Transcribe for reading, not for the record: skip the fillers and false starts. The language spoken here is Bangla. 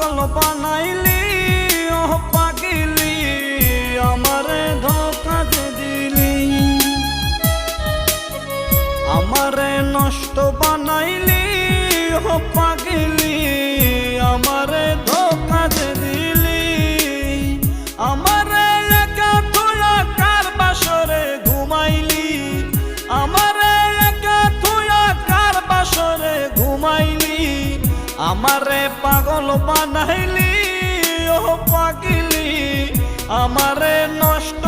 পাগল বানাইলি ও পাগিলি আমারে ধোঁকা যে দিলি আমারে নষ্ট বানাইলি ও পাগিলি আমারে ধোঁকা যে দিলি আমারে একা থুয়া কার বাসরে ঘুমাইলি আমারে একা থুয়া কার বাসরে ঘুমাইলি আমারে পাগল বানাইলি ও পাগিলি আমারে নষ্ট